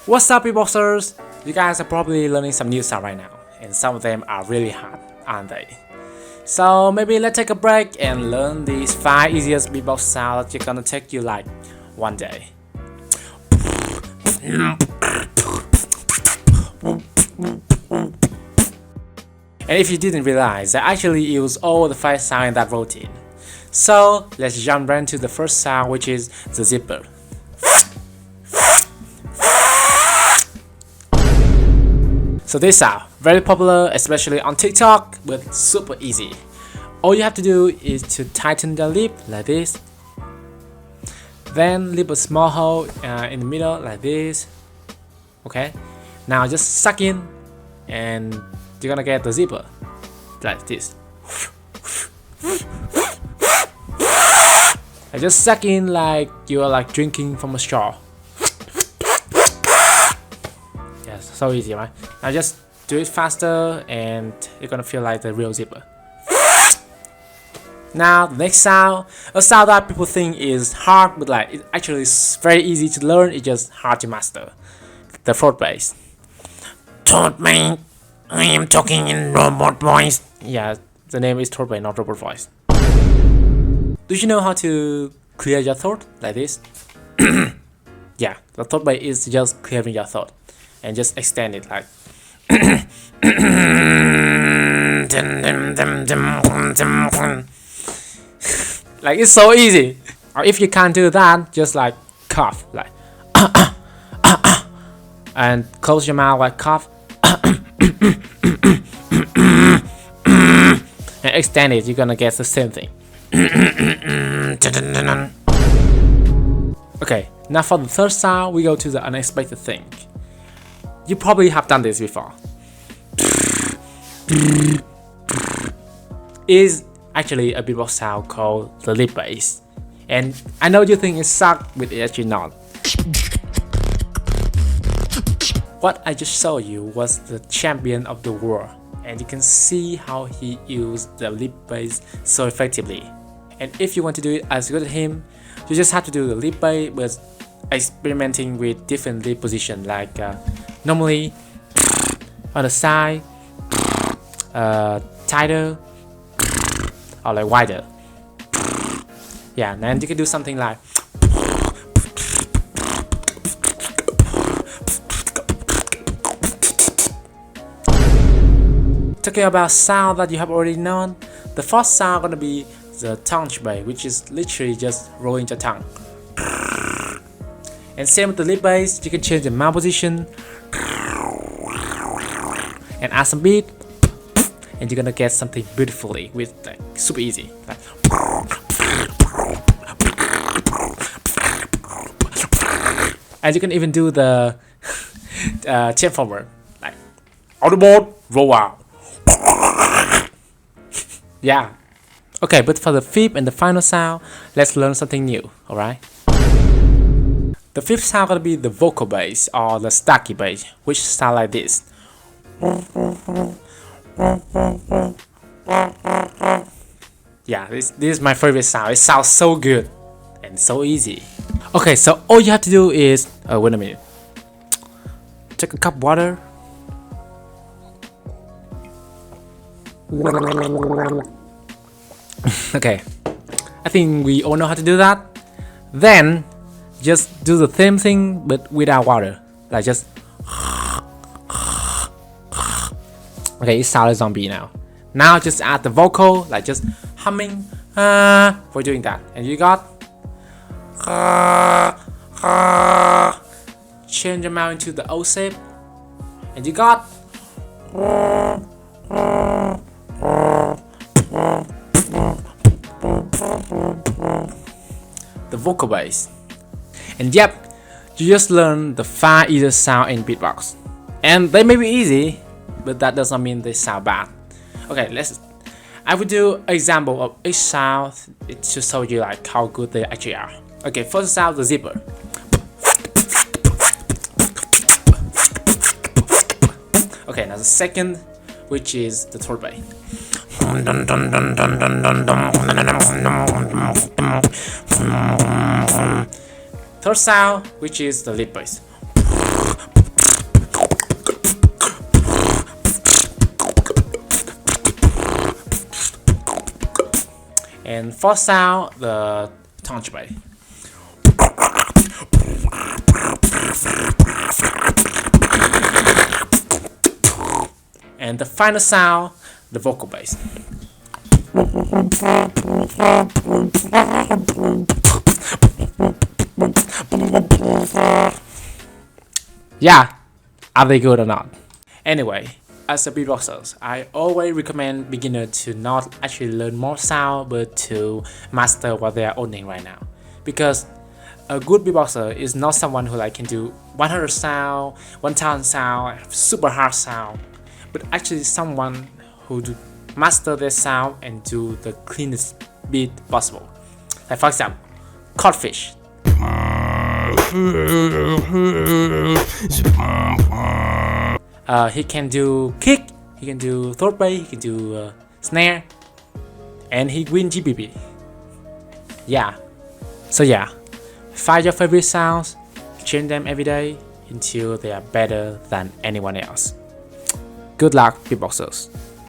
What's up, beatboxers? You guys are probably learning some new sound right now, and some of them are really hard, aren't they? So maybe let's take a break and learn these 5 easiest beatbox sounds that you're gonna take you like one day. And if you didn't realize, I actually use all the 5 sounds in that routine. So let's jump right into the first sound, which is the zipper. So this sound, very popular, especially on TikTok, but super easy. All you have to do is to tighten the lip like this. Then leave a small hole in the middle like this. Okay, now just suck in and you're gonna get the zipper like this. I just suck in like you are like drinking from a straw. Yes, so easy, right? Now just do it faster and you're gonna feel like the real zipper. Now the next sound, a sound that people think is hard, but like it actually is very easy to learn. It's just hard to master. The throat bass. Throat bass. I am talking in robot voice. Yeah, the name is throat bass, not robot voice. Do you know how to clear your throat like this? Yeah, the throat bass is just clearing your throat and just extend it like. Like it's so easy. Or if you can't do that, just like cough, like and close your mouth like cough. And extend it, you're gonna get the same thing. Okay, now for the third sound, we go to the unexpected thing. You probably have done this before. Is actually a beatbox sound called the lip bass, and I know you think it sucks, but it's actually not. What I just showed you was the champion of the world, and you can see how he used the lip bass so effectively. And if you want to do it as good as him, you just have to do the lip bass with experimenting with different lip position, like normally on the side, tighter, or like wider. Yeah, and then you can do something like. Talking about sound that you have already known, the first sound gonna be the tongue bass, which is literally just rolling your tongue. And same with the lip bass, you can change the mouth position and add some beat, and you're gonna get something beautifully with like super easy. Like, and you can even do the chain forward, like on the board, roll out. Yeah. Okay, but for the fifth and the final sound, let's learn something new, alright? The fifth sound gonna be the vocal bass or the stacky bass, which sound like this. Yeah, this is my favorite sound. It sounds so good and so easy. Okay, so all you have to do is wait a minute. Take a cup of water. Okay, I think we all know how to do that. Then just do the same thing but without water, like just. Okay, it sounds like zombie now. Now just add the vocal, like just humming for doing that, and you got. Change your mouth into the O shape, and you got. The vocal bass. And yep, you just learned the 5 easiest sound in beatbox, and they may be easy, but that does not mean they sound bad. Okay, I will do an example of each sound to show you like how good they actually are. Okay, first sound, the zipper. Okay, now the second, which is the throat bass. Third sound, which is the lip bass. And fourth sound, the tongue bass. And the final sound, the vocal bass. Yeah, are they good or not? Anyway, as a beatboxer, I always recommend beginners to not actually learn more sound but to master what they are owning right now. Because a good beatboxer is not someone who can do 100 sound, 1000 sound, super hard sound, but actually someone who do master their sound and do the cleanest beat possible. Like for example, Codfish. He can do kick, he can do third bass, he can do snare, and he win GBB. Yeah. So yeah, find your favorite sounds, change them every day until they are better than anyone else. Good luck, beatboxers.